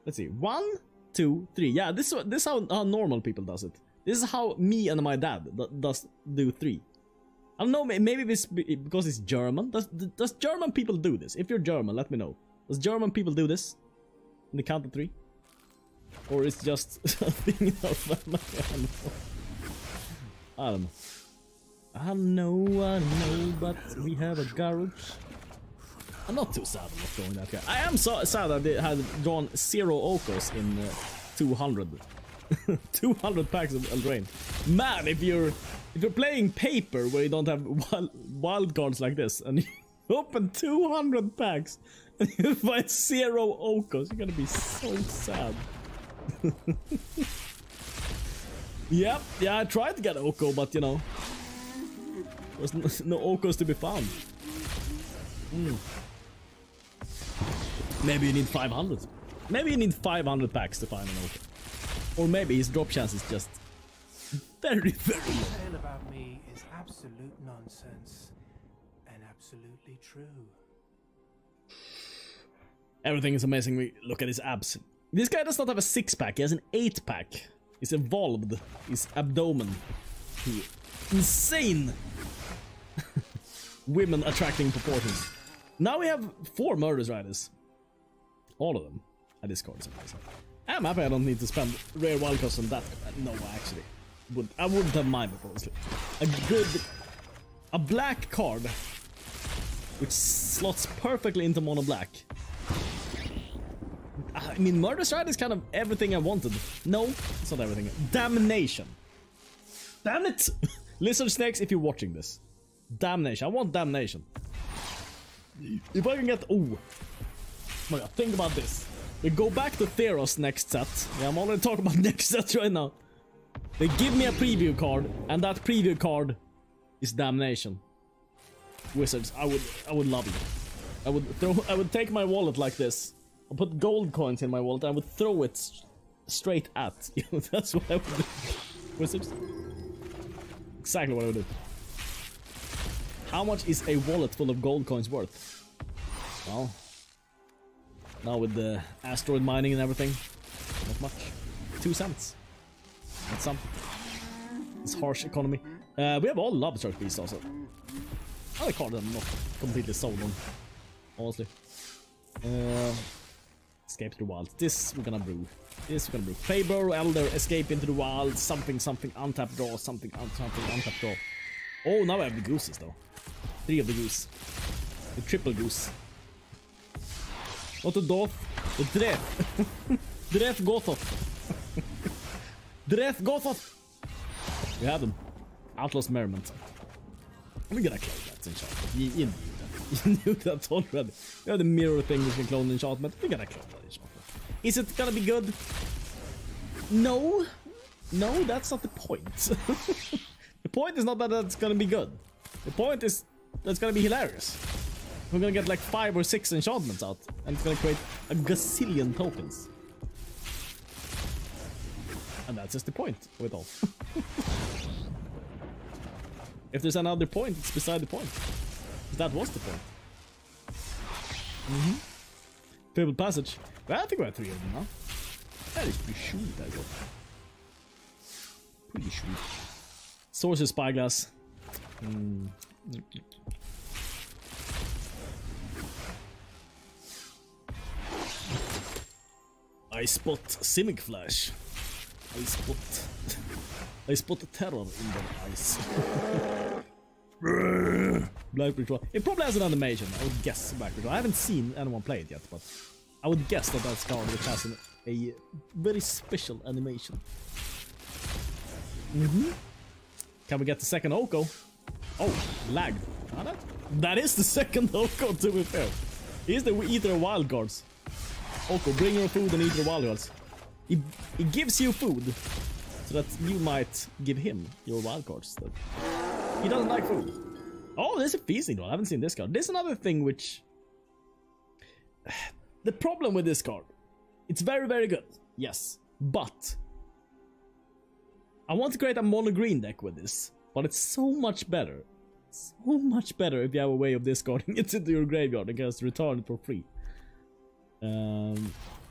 [SPEAKER 1] Let's see. 1, 2, 3. Yeah, this is how normal people does it. This is how me and my dad do 3. I don't know, maybe it's because it's German. Does German people do this? If you're German, let me know. Does German people do this? In the count of 3? Or it's just a thing in our family? I don't know. I know, but we have a garage. I'm not too sad I'm not going that guy. I am so sad that I had drawn 0 Okos in 200. 200 packs of Eldraine. Man, if you're playing paper where you don't have wild cards like this and you open 200 packs and you find 0 Okos, you're gonna be so sad. Yep, yeah, I tried to get Oko, but you know, there's no Okos to be found. Maybe you need 500. Maybe you need 500 packs to find an Oko. Or maybe his drop chance is just very low.
[SPEAKER 2] Tale about me is absolute nonsense and absolutely true.
[SPEAKER 1] Everything is amazing. We look at his abs. This guy does not have a 6-pack. He has an 8-pack. He's evolved. His abdomen. Insane. Women attracting proportions. Now we have 4 Murderous Riders. All of them. I discard some. I'm happy I don't need to spend rare wildcards on that. No, actually. I wouldn't have minded, honestly. A black card which slots perfectly into mono black. I mean, Murderous Rider is kind of everything I wanted. No, it's not everything. Damnation. Damn it! Lizard Snakes, if you're watching this. Damnation. I want Damnation. If I can get... Oh my god, think about this. We go back to Theros next set. Yeah, I'm already talking about next set right now. They give me a preview card, and that preview card is Damnation. Wizards, I would love you. I would take my wallet like this. I'll put gold coins in my wallet and I would throw it straight at you. That's what I would do. Wizards. Exactly what I would do. How much is a wallet full of gold coins worth? Well, now with the asteroid mining and everything, not much. 2 cents. That's something. It's harsh economy. We have all love search beasts also. Other card I'm not completely sold on, honestly. Escape to the wild. This we're gonna brew. This we're gonna brew. Faber, Elder, escape into the wild. Something, untap draw. Something, untap draw. Oh, now I have the gooses though. 3 of the goose. The triple goose. Not the Doth. The Dreth. Dreth Gothoth. Dreth Gothoth. We have them. Outlaw's Merriment. We're gonna clone that enchantment. You knew that. You knew that already. We have the mirror thing which can clone enchantment. We're gonna clone that enchantment. Is it gonna be good? No. No, that's not the point. The point is not that that's gonna be good. The point is that's gonna be hilarious. We're gonna get like 5 or 6 enchantments out, and it's gonna create a gazillion tokens. And that's just the point with all. If there's another point, it's beside the point. That was the point. Fabled Passage. Well, I think we have 3 of them now. That is pretty sweet, I thought. Pretty sweet. Sources Spyglass. I spot Simic Flash. I spot terror in their eyes. Black Ritual. It probably has an animation, I would guess. Black Ritual. I haven't seen anyone play it yet, but I would guess that that's card which has a very special animation. Can we get the second Oko? Oh, lag. That is the second Oko, to be fair. He's the eater of wild cards. Oko, bring your food and eat your wild cards. He gives you food so that you might give him your wild cards. He doesn't like food. Oh, there's a feasting one. I haven't seen this card. There's another thing which... The problem with this card, it's very, very good. Yes. But I want to create a mono green deck with this. But it's so much better. So much better if you have a way of discarding it into your graveyard and just return it for free.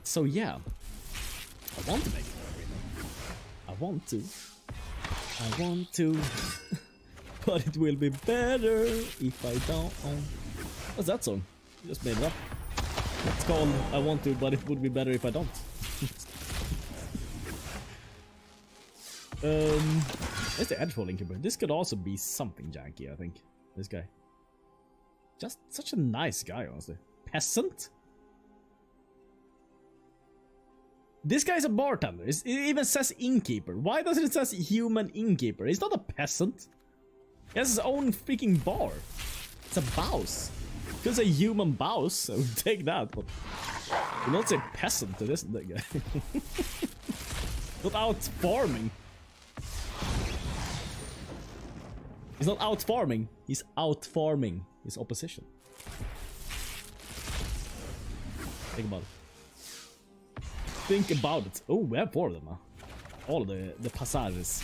[SPEAKER 1] So yeah. I want to make it mono green. I want to. But it will be better if I don't. What's that song? You just made it up. It's called I Want To, but it would be better if I don't. It's the Edgefall Incubator. This could also be something janky, I think. This guy. Just such a nice guy, honestly. Peasant? This guy's a bartender. It even says innkeeper. Why doesn't it say human innkeeper? He's not a peasant. He has his own freaking bar. It's a bouse. Because a human bouse, I would take that, but you don't say peasant to this guy. Not out farming. He's not out farming, he's out farming his opposition. Think about it. Think about it. Oh, we have 4 of them now. All of the passages.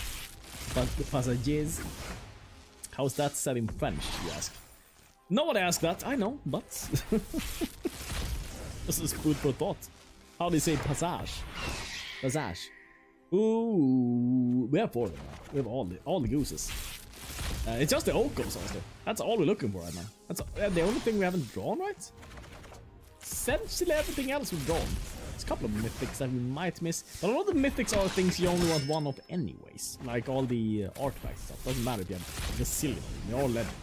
[SPEAKER 1] But the passages. How's that said in French, you ask? Nobody asked that, I know, but this is food for thought. How do you say passage? Passage. Ooh, we have 4 of them now. We have all the gooses. It's just the Okos, honestly. That's all we're looking for right now. That's the only thing we haven't drawn, right? Essentially everything else we've drawn. There's a couple of mythics that we might miss, but a lot of the mythics are things you only want 1 of anyways. Like all the artifacts stuff. Doesn't matter if you have the silver. They're all legendary.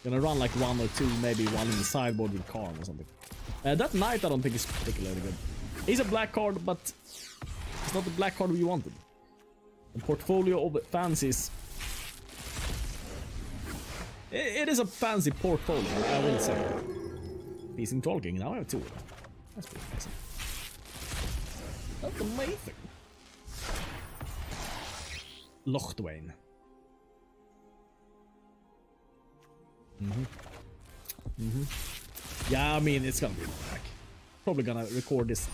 [SPEAKER 1] Gonna run like 1 or 2, maybe 1 in the sideboard with Karn or something. That knight I don't think is particularly good. He's a black card, but it's not the black card we wanted. A portfolio of fancies. It is a fancy portfolio, I will say. Piecing Troll King, now I have 2 of them. That's pretty amazing. That's amazing. Lochtwain. Yeah, I mean, it's gonna be like probably gonna record this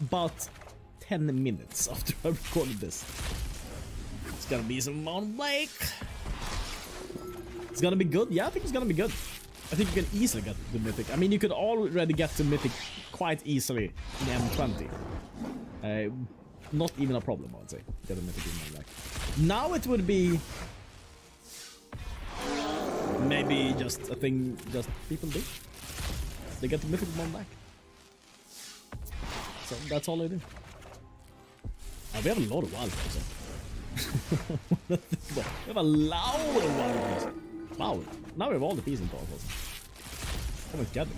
[SPEAKER 1] about 10 minutes after I recorded this. It's gonna be some Mountain Blake. It's gonna be good? Yeah, I think it's gonna be good. I think you can easily get the mythic. I mean, you could already get the mythic quite easily in M20. Not even a problem, I would say. Get a mythic in my life. Now it would be maybe just a thing just people do. They get the mythic one back. So that's all they do. We have a lot of wild cards. We have a lot of wild cards. Wow, now we have all the pieces in cards also. Coming together.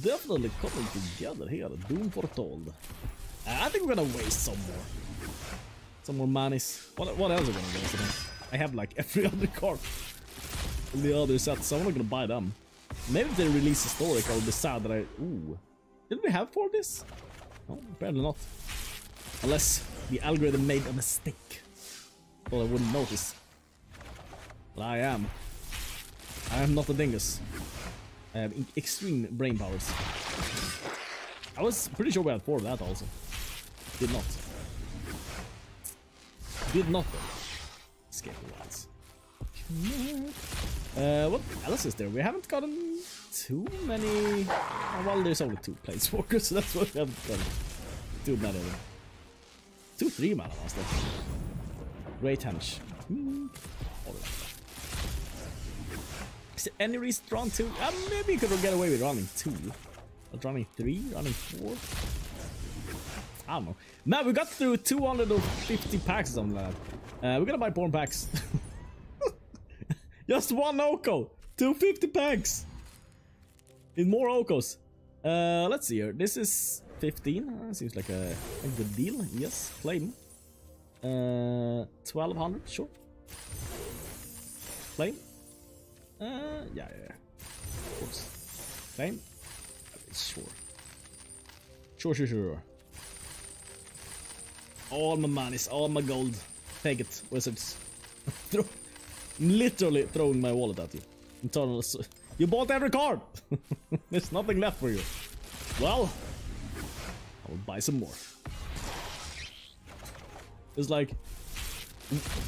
[SPEAKER 1] Definitely coming together here. Doom foretold. I think we're gonna waste some more. Some more manis. What else are we gonna waste today? I have like every other card in the other set, so I'm not gonna buy them. Maybe if they release historic, I'll be sad that ooh. Did we have 4 of this? No, apparently not. Unless the algorithm made a mistake. Well, I wouldn't notice. But I am not a dingus. I have extreme brain powers. I was pretty sure we had 4 of that also. Did not. Did not though. Escape the wilds. What else is there? We haven't gotten too many. Well, there's only 2 planeswalkers, so that's what we haven't gotten. Too many of them. 2-3 mana last time. Great hench. Is there any reason to run 2? Maybe you could get away with running 2. But running 3? Running 4? I don't know. Man, we got through 250 packs or something like that. We're gonna buy porn packs. Just 1 Oko! 250 packs! In more Okos. Let's see here. This is 15. Seems like a good deal. Yes, claim. 1200, sure. Claim. Yeah. Of course. Claim. Sure. Sure. All my monies, all my gold. Take it, wizards. Literally throwing my wallet at you. Internal. You bought every card! There's nothing left for you. Well, I will buy some more. It's like,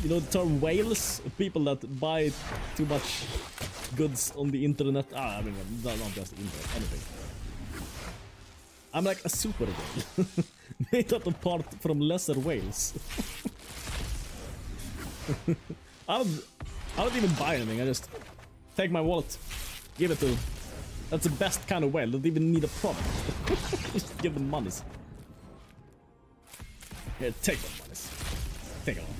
[SPEAKER 1] you know the term whales? People that buy too much goods on the internet. I mean, not just the internet, anything. I'm like a super whale. Made up apart from lesser whales. I don't even buy anything, I just take my wallet, give it to them. That's the best kind of whale, don't even need a product. Just give them monies. Here, take them monies. Take it all.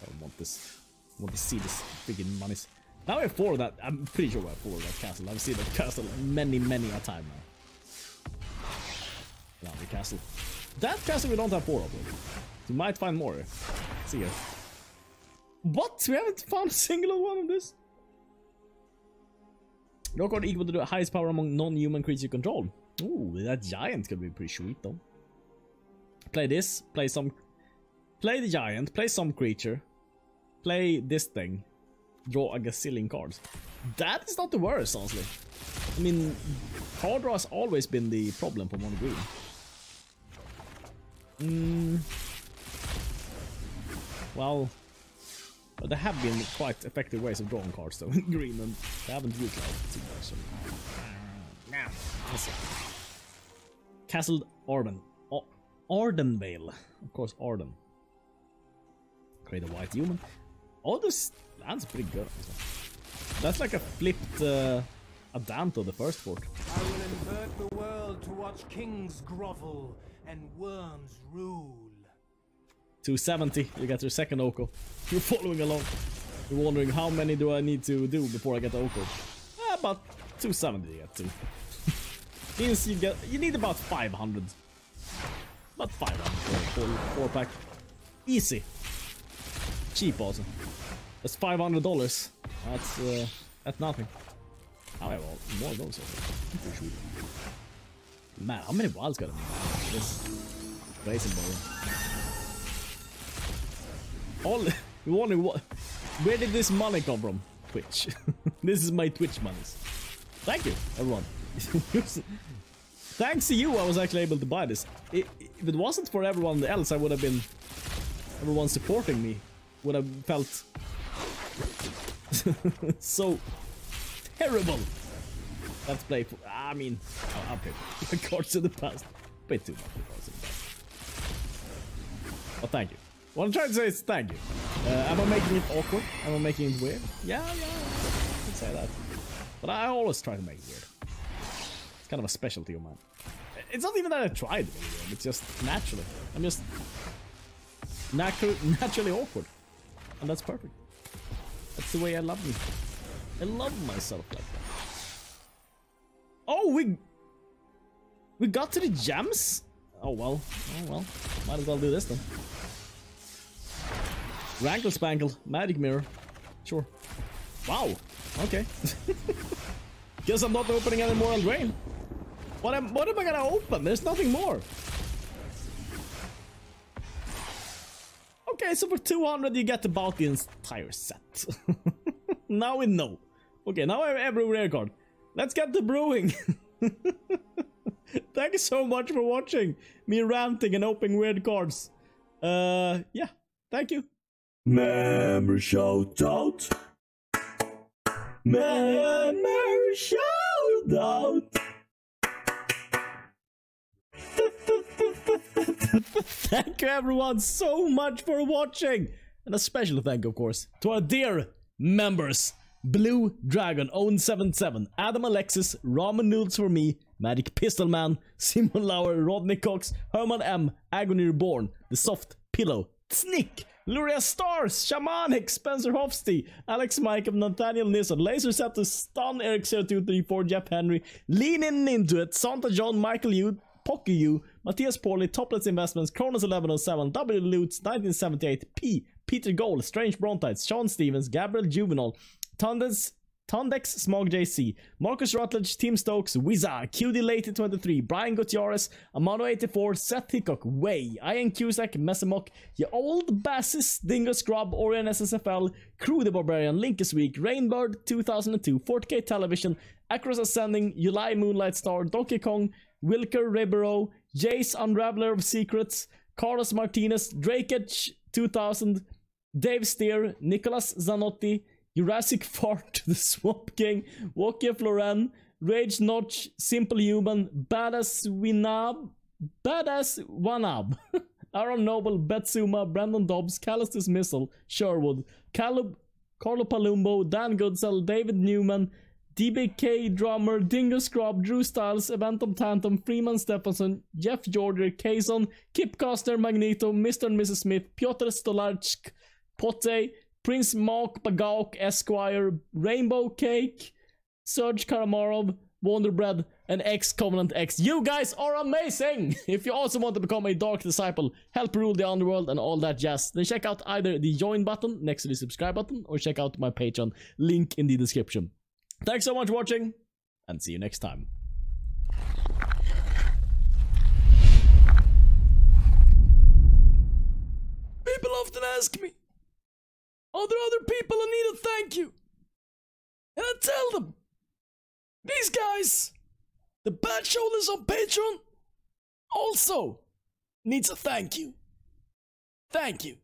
[SPEAKER 1] I don't want this. I want to see this freaking monies. Now we have 4 of that. I'm pretty sure we have 4 of that castle. I've seen that castle many a time now. Lovely castle. That castle we don't have 4 of them. We might find more. See ya. What? We haven't found a single one of this? Your card equal to the highest power among non-human creatures you control. Ooh, that giant could be pretty sweet though. Play this, play the giant, play some creature, play this thing, draw a gazillion cards. That is not the worst, honestly. I mean, card draw has always been the problem for mono green. Well, there have been quite effective ways of drawing cards though in green, and they haven't utilized it too much. So. Now, Castle Arden. Ardenvale. Of course, Arden. Create a white human. All this land's pretty good. That's like a flipped Adanto, the first fort.
[SPEAKER 2] I will invert the world to watch kings grovel and worms rule.
[SPEAKER 1] 270, you get your second Oko. You're following along. You're wondering how many do I need to do before I get the Oko. About 270 you get to. Means you need about 500. About 500 for a 4-pack. Easy. Cheap also. That's $500. That's nothing. I have more of those also. Man, how many wilds got in this racing ball? You're wondering where did this money come from? Twitch. This is my Twitch monies. Thank you, everyone. Thanks to you, I was actually able to buy this. If it wasn't for everyone else, everyone supporting me would have felt So terrible. Let's play for. I mean, I'll play cards in the past. Way too much cards in the past. But thank you. What I'm trying to say is thank you. Am I making it awkward? Am I making it weird? Yeah, I can say that. But I always try to make it weird. It's kind of a specialty of mine. It's not even that I tried to make it weird. It's just naturally. I'm just naturally awkward. And that's perfect. That's the way I love me. I love myself like that. Oh, we got to the gems? Oh well. Might as well do this then. Rankle Spankle, Magic Mirror. Sure. Wow. Okay. Guess I'm not opening any more Eldraine. What am I gonna open? There's nothing more. Okay, so for 200 you get about the entire set. Now we know. Okay, now I have every rare card. Let's get the brewing. Thank you so much for watching me ranting and opening weird cards. Yeah, thank you. Member shout out. Member shout out. Thank you everyone so much for watching. And a special thank you, of course, to our dear members. Blue Dragon, Own77, Adam Alexis, Ramen Noodles for Me, Magic Pistol Man, Simon Lauer, Rodney Cox, Herman M, Agony Reborn, The Soft Pillow, Snick, Luria Stars, Shamanic, Spencer Hofsty, Alex Mike, Nathaniel Nisson, Laser Set Stun, Eric0234, Jeff Henry, Lean Into It, Santa John, Michael Yu, Pocky U, Matthias Pauly, Topless Investments, Kronos 1107, W Lutz, 1978, P, Peter Gold, Strange Brontites, Sean Stevens, Gabriel Juvenal, Tondex Smog JC, Marcus Rutledge, Tim Stokes, Wiza, QD Late 23, Brian Gutierrez, Amano 84, Seth Hickok, Way, Ian Cusack, Messamok, Ya Old Bassis, Dingo Scrub, Orion SSFL, Crew the Barbarian, Linkus Week, Rainbird 2002, 4K Television, Acros Ascending, July Moonlight Star, Donkey Kong, Wilker Ribeiro, Jace Unraveler of Secrets, Carlos Martinez, Drakeage 2000, Dave Steer, Nicholas Zanotti, Jurassic Fart, The Swamp King, Wokia Floren, Rage Notch, Simple Human, Badass Wanab, Aaron Noble, Betsuma, Brandon Dobbs, Callus Dismissal, Sherwood, Carlo Palumbo, Dan Goodsell, David Newman, DBK Drummer, Dingo Scrub, Drew Styles, Eventum Tantum, Freeman Stephenson, Jeff Georger, Kayson, Kip Costner, Magneto, Mr. and Mrs. Smith, Piotr Stolarczyk, Pote, Prince Mark Bagauk Esquire, Rainbow Cake, Serge Karamarov, Wonderbread, and X-Covenant X. You guys are amazing! If you also want to become a Dark Disciple, help rule the underworld and all that jazz, then check out either the join button next to the subscribe button or check out my Patreon, link in the description. Thanks so much for watching, and see you next time. People often ask me, are there other people who need a thank you? And I tell them, these guys, the bad shoulders on Patreon, also needs a thank you. Thank you.